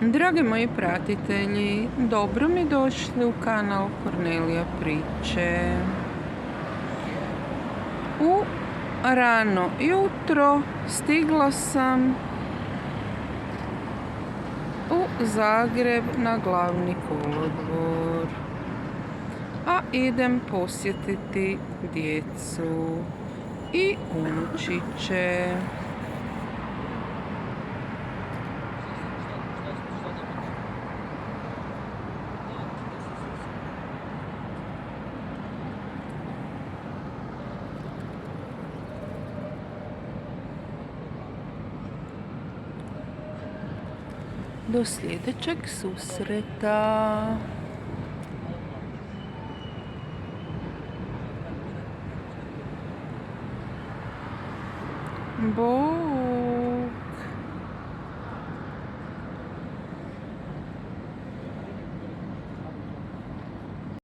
Dragi moji pratitelji, dobro mi došli u kanal Kornelija priče. U rano jutro stigla sam u Zagreb na glavni kolodvor, a idem posjetiti djecu i unučiće. Do sljedećeg susreta. Bog.